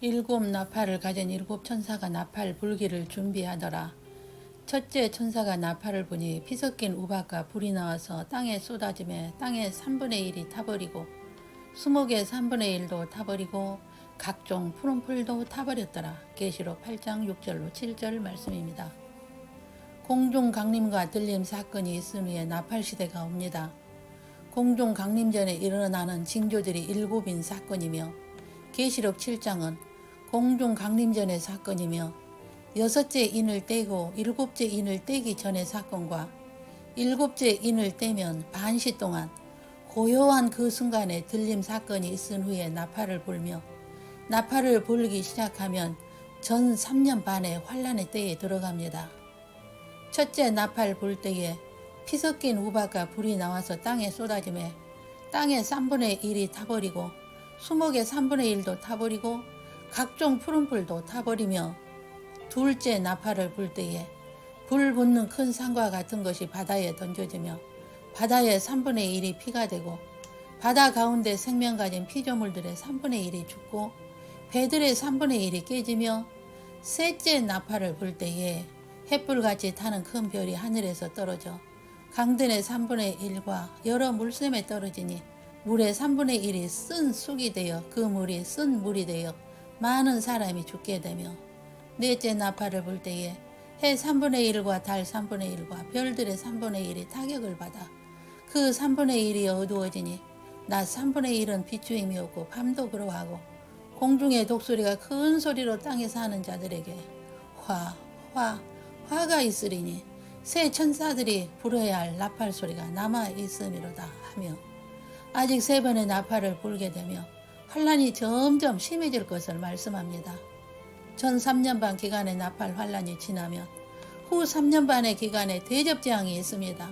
일곱 나팔을 가진 일곱 천사가 나팔 불기를 준비하더라. 첫째 천사가 나팔을 부니 피 섞인 우박과 불이 나와서 땅에 쏟아지며 땅의 3분의 1이 타버리고 수목의 3분의 1도 타버리고 각종 푸른 풀도 타버렸더라. 계시록 8장 6절로 7절 말씀입니다. 공중 강림과 들림 사건이 있은 후에 나팔 시대가 옵니다. 공중 강림 전에 일어나는 징조들이 일곱인 사건이며 계시록 7장은 공중 강림 전의 사건이며 여섯째 인을 떼고 일곱째 인을 떼기 전의 사건과 일곱째 인을 떼면 반시 동안 고요한 그 순간에 들림 사건이 있은 후에 나팔을 불며 나팔을 불기 시작하면 전 3년 반의 환란의 때에 들어갑니다. 첫째 나팔 불 때에 피 섞인 우박과 불이 나와서 땅에 쏟아지며 땅의 3분의 1이 타버리고 수목의 3분의 1도 타버리고 각종 푸른 풀도 타버리며 둘째 나팔을 불 때에 불 붙는 큰 산과 같은 것이 바다에 던져지며 바다의 3분의 1이 피가 되고 바다 가운데 생명 가진 피조물들의 3분의 1이 죽고 배들의 3분의 1이 깨지며 셋째 나팔을 불 때에 햇불같이 타는 큰 별이 하늘에서 떨어져 강들의 3분의 1과 여러 물샘에 떨어지니 물의 3분의 1이 쓴 쑥이 되어 그 물이 쓴 물이 되어 많은 사람이 죽게 되며 넷째 나팔을 불 때에 해 3분의 1과 달 3분의 1과 별들의 3분의 1이 타격을 받아 그 3분의 1이 어두워지니 낮 3분의 1은 비추임이 없고 밤도 그러하고 공중의 독수리가 큰 소리로 땅에 사는 자들에게 화가 있으리니 새 천사들이 불어야 할 나팔 소리가 남아 있음이로다 하며 아직 세 번의 나팔을 불게 되며 환란이 점점 심해질 것을 말씀합니다. 전 3년 반 기간의 나팔 환란이 지나면 후 3년 반의 기간에 대접재앙이 있습니다.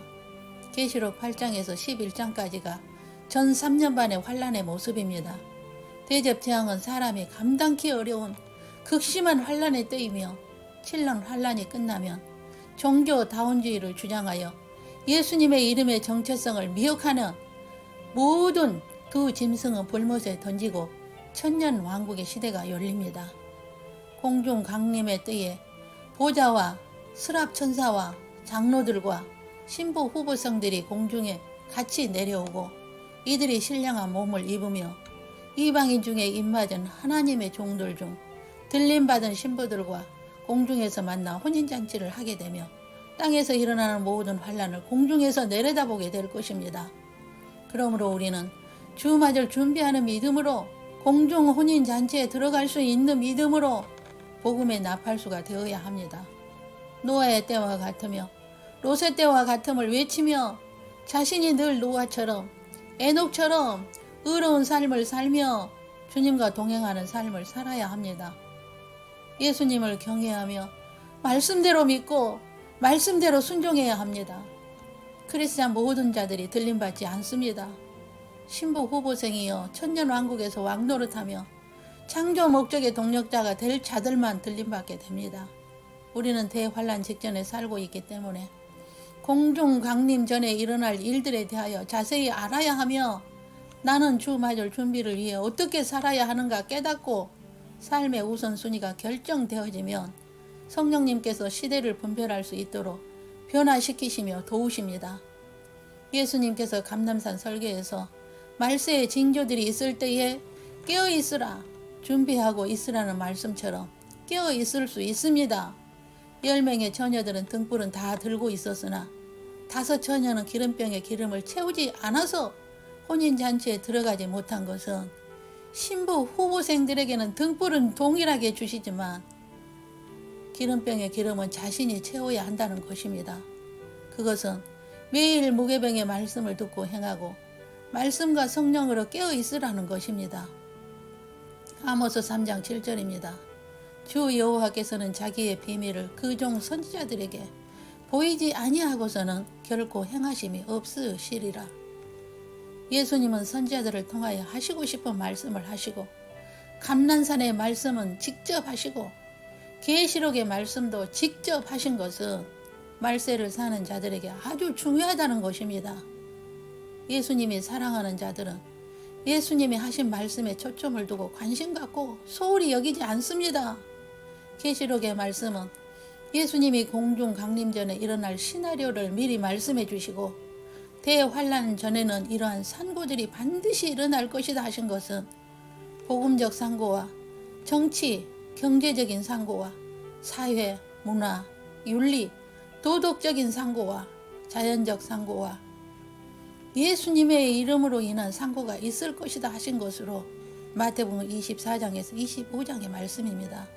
계시록 8장에서 11장까지가 전 3년 반의 환란의 모습입니다. 대접재앙은 사람이 감당기 어려운 극심한 환란의 때이며 7년 환란이 끝나면 종교다원주의를 주장하여 예수님의 이름의 정체성을 미혹하는 모든 두 짐승은 불못에 던지고 천년 왕국의 시대가 열립니다. 공중 강림의 때에 보좌와 스랍천사와 장로들과 신부 후보성들이 공중에 같이 내려오고 이들이 신령한 몸을 입으며 이방인 중에 입맞은 하나님의 종들 중 들림받은 신부들과 공중에서 만나 혼인잔치를 하게 되며 땅에서 일어나는 모든 환란을 공중에서 내려다보게 될 것입니다. 그러므로 우리는 주맞을 준비하는 믿음으로 공중 혼인잔치에 들어갈 수 있는 믿음으로 복음의 나팔수가 되어야 합니다. 노아의 때와 같으며 롯의 때와 같음을 외치며 자신이 늘 노아처럼 에녹처럼 의로운 삶을 살며 주님과 동행하는 삶을 살아야 합니다. 예수님을 경외하며 말씀대로 믿고 말씀대로 순종해야 합니다. 크리스찬 모든 자들이 들림받지 않습니다. 신부 후보생이여 천년왕국에서 왕노릇하며 창조 목적의 동력자가 될 자들만 들림받게 됩니다. 우리는 대환란 직전에 살고 있기 때문에 공중 강림 전에 일어날 일들에 대하여 자세히 알아야 하며 나는 주 맞을 준비를 위해 어떻게 살아야 하는가 깨닫고 삶의 우선순위가 결정되어지면 성령님께서 시대를 분별할 수 있도록 변화시키시며 도우십니다. 예수님께서 감람산 설교에서 말세의 징조들이 있을 때에 깨어있으라 준비하고 있으라는 말씀처럼 깨어있을 수 있습니다. 10명의 처녀들은 등불은 다 들고 있었으나 5 처녀는 기름병에 기름을 채우지 않아서 혼인잔치에 들어가지 못한 것은 신부 후보생들에게는 등불은 동일하게 주시지만 기름병에 기름은 자신이 채워야 한다는 것입니다. 그것은 매일 무게병의 말씀을 듣고 행하고 말씀과 성령으로 깨어 있으라는 것입니다. 아모스 3장 7절입니다. 주 여호와께서는 자기의 비밀을 그 종 선지자들에게 보이지 아니하고서는 결코 행하심이 없으시리라. 예수님은 선지자들을 통하여 하시고 싶은 말씀을 하시고 감난산의 말씀은 직접 하시고 계시록의 말씀도 직접 하신 것은 말세를 사는 자들에게 아주 중요하다는 것입니다. 예수님이 사랑하는 자들은 예수님이 하신 말씀에 초점을 두고 관심 갖고 소홀히 여기지 않습니다. 계시록의 말씀은 예수님이 공중 강림 전에 일어날 시나리오를 미리 말씀해 주시고 대환란 전에는 이러한 산고들이 반드시 일어날 것이다 하신 것은 복음적 상고와 정치, 경제적인 상고와 사회, 문화, 윤리, 도덕적인 상고와 자연적 상고와 예수님의 이름으로 인한 상고가 있을 것이다 하신 것으로 마태복음 24장에서 25장의 말씀입니다.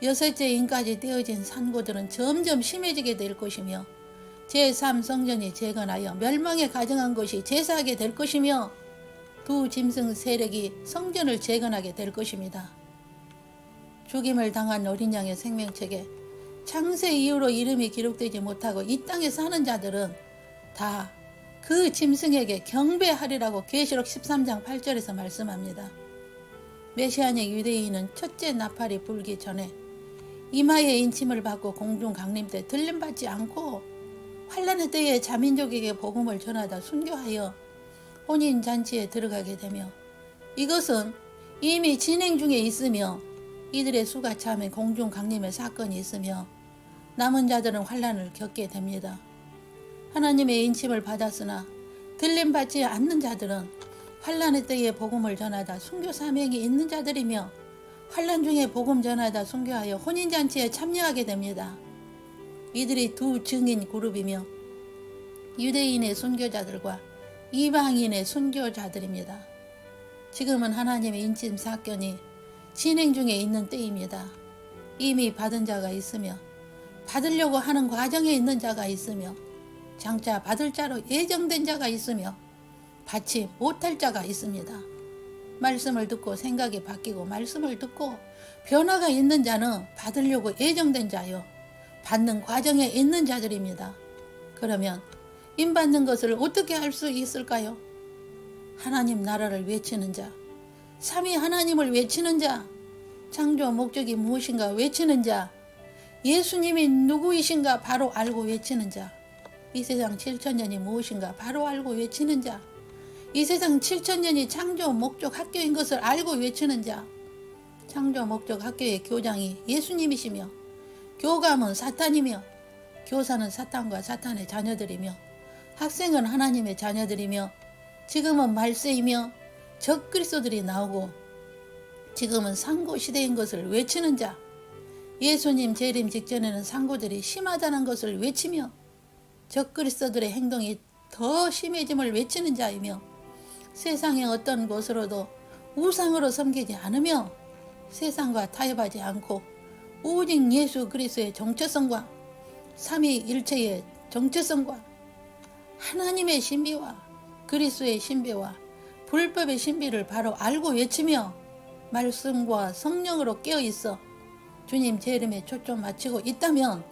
여섯째 인까지 떼어진 산고들은 점점 심해지게 될 것이며 제3성전이 재건하여 멸망에 가정한 것이 제사하게 될 것이며 두 짐승 세력이 성전을 재건하게 될 것입니다. 죽임을 당한 어린 양의 생명책에 창세 이후로 이름이 기록되지 못하고 이 땅에 사는 자들은 다 그 짐승에게 경배하리라고 계시록 13장 8절에서 말씀합니다. 메시아적 유대인은 첫째 나팔이 불기 전에 이마에 인침을 받고 공중 강림 때 들림받지 않고 환란의 때에 자민족에게 복음을 전하다 순교하여 혼인잔치에 들어가게 되며 이것은 이미 진행 중에 있으며 이들의 수가 차면 공중 강림의 사건이 있으며 남은 자들은 환란을 겪게 됩니다. 하나님의 인침을 받았으나 들림받지 않는 자들은 환란의 때에 복음을 전하다 순교 사명이 있는 자들이며 환란 중에 복음 전하다 순교하여 혼인잔치에 참여하게 됩니다. 이들이 두 증인 그룹이며 유대인의 순교자들과 이방인의 순교자들입니다. 지금은 하나님의 인침 사건이 진행 중에 있는 때입니다. 이미 받은 자가 있으며 받으려고 하는 과정에 있는 자가 있으며 장차 받을 자로 예정된 자가 있으며 받지 못할 자가 있습니다. 말씀을 듣고 생각이 바뀌고 말씀을 듣고 변화가 있는 자는 받으려고 예정된 자요 받는 과정에 있는 자들입니다. 그러면 임받는 것을 어떻게 할 수 있을까요? 하나님 나라를 외치는 자, 삼위 하나님을 외치는 자, 창조 목적이 무엇인가 외치는 자, 예수님이 누구이신가 바로 알고 외치는 자, 이 세상 7천년이 무엇인가 바로 알고 외치는 자, 이 세상 7천년이 창조 목적 학교인 것을 알고 외치는 자, 창조 목적 학교의 교장이 예수님이시며 교감은 사탄이며 교사는 사탄과 사탄의 자녀들이며 학생은 하나님의 자녀들이며 지금은 말세이며 적그리스도들이 나오고 지금은 상고 시대인 것을 외치는 자, 예수님 재림 직전에는 상고들이 심하다는 것을 외치며 적그리스도들의 행동이 더 심해짐을 외치는 자이며 세상의 어떤 것으로도 우상으로 섬기지 않으며 세상과 타협하지 않고 오직 예수 그리스도의 정체성과 삼위일체의 정체성과 하나님의 신비와 그리스도의 신비와 불법의 신비를 바로 알고 외치며 말씀과 성령으로 깨어있어 주님 재림에 초점 맞추고 있다면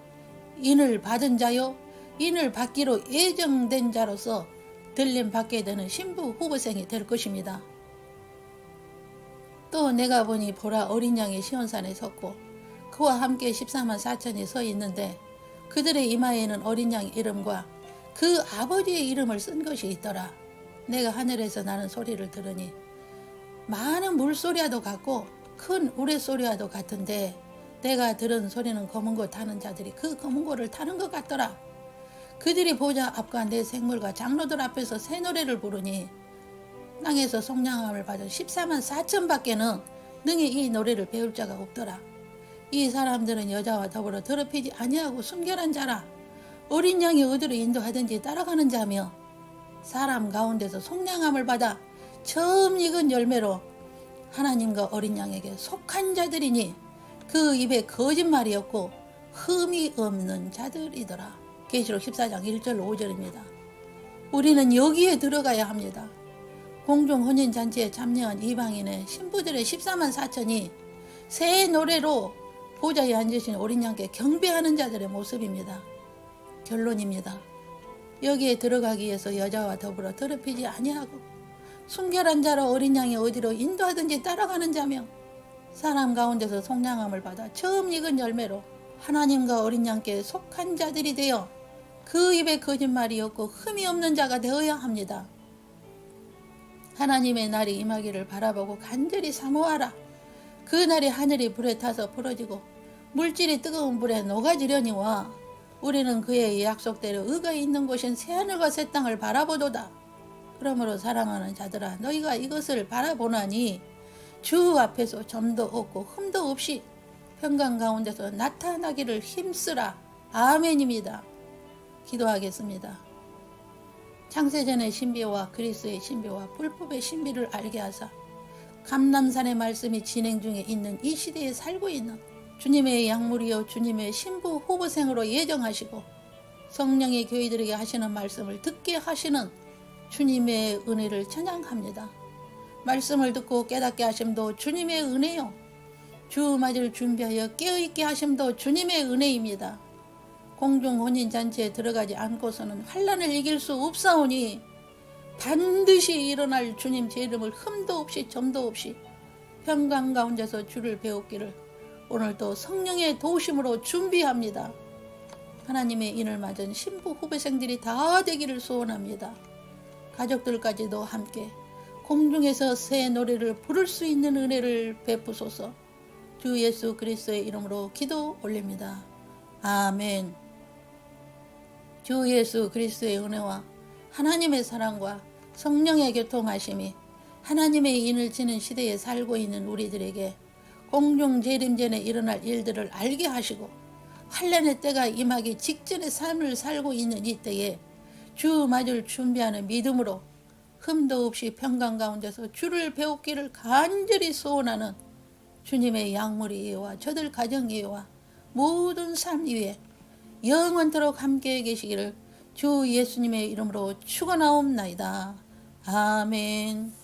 인을 받은 자요 인을 받기로 예정된 자로서 들림 받게 되는 신부 후보생이 될 것입니다. 또 내가 보니 보라 어린 양이 시온산에 섰고 그와 함께 14만 4천이 서 있는데 그들의 이마에는 어린 양 이름과 그 아버지의 이름을 쓴 것이 있더라. 내가 하늘에서 나는 소리를 들으니 많은 물소리와도 같고 큰 우레소리와도 같은데 내가 들은 소리는 검은 고 타는 자들이 그 검은 고를 타는 것 같더라. 그들이 보좌 앞과 내 생물과 장로들 앞에서 새 노래를 부르니 땅에서 속량함을 받은 14만 4천 밖에는 능히 이 노래를 배울 자가 없더라. 이 사람들은 여자와 더불어 더럽히지 아니하고 순결한 자라. 어린 양이 어디로 인도하든지 따라가는 자며 사람 가운데서 속량함을 받아 처음 익은 열매로 하나님과 어린 양에게 속한 자들이니 그 입에 거짓말이 없고 흠이 없는 자들이더라. 계시록 14장 1절 5절입니다. 우리는 여기에 들어가야 합니다. 공중 혼인잔치에 참여한 이방인의 신부들의 14만 4천이 새 노래로 보좌에 앉으신 어린 양께 경배하는 자들의 모습입니다. 결론입니다. 여기에 들어가기 위해서 여자와 더불어 더럽히지 아니하고 순결한 자로 어린 양이 어디로 인도하든지 따라가는 자며 사람 가운데서 속량함을 받아 처음 익은 열매로 하나님과 어린 양께 속한 자들이 되어 그 입에 거짓말이 없고 흠이 없는 자가 되어야 합니다. 하나님의 날이 임하기를 바라보고 간절히 사모하라. 그 날이 하늘이 불에 타서 부러지고 물질이 뜨거운 불에 녹아지려니와 우리는 그의 약속대로 의가 있는 곳인 새하늘과 새 땅을 바라보도다. 그러므로 사랑하는 자들아, 너희가 이것을 바라보나니 주 앞에서 점도 없고 흠도 없이 평강 가운데서 나타나기를 힘쓰라. 아멘입니다. 기도하겠습니다. 창세전의 신비와 그리스의 신비와 불법의 신비를 알게 하사 감람산의 말씀이 진행 중에 있는 이 시대에 살고 있는 주님의 약물이요 주님의 신부 후보생으로 예정하시고 성령의 교회들에게 하시는 말씀을 듣게 하시는 주님의 은혜를 찬양합니다. 말씀을 듣고 깨닫게 하심도 주님의 은혜요, 주 맞을 준비하여 깨어있게 하심도 주님의 은혜입니다. 공중 혼인잔치에 들어가지 않고서는 환난을 이길 수 없사오니 반드시 일어날 주님 제 이름을 흠도 없이 점도 없이 평강 가운데서 주를 배웠기를 오늘도 성령의 도우심으로 준비합니다. 하나님의 인을 맞은 신부 후배생들이 다 되기를 소원합니다. 가족들까지도 함께 공중에서 새 노래를 부를 수 있는 은혜를 베푸소서. 주 예수 그리스도의 이름으로 기도 올립니다. 아멘. 주 예수 그리스도의 은혜와 하나님의 사랑과 성령의 교통하심이 하나님의 인을 지는 시대에 살고 있는 우리들에게 공중 재림전에 일어날 일들을 알게 하시고 환난의 때가 임하기 직전의 삶을 살고 있는 이때에 주 맞을 준비하는 믿음으로 흠도 없이 평강 가운데서 주를 배우기를 간절히 소원하는 주님의 약물이와 저들 가정이와 모든 삶 위에 영원토록 함께 계시기를 주 예수님의 이름으로 축원하옵나이다. 아멘.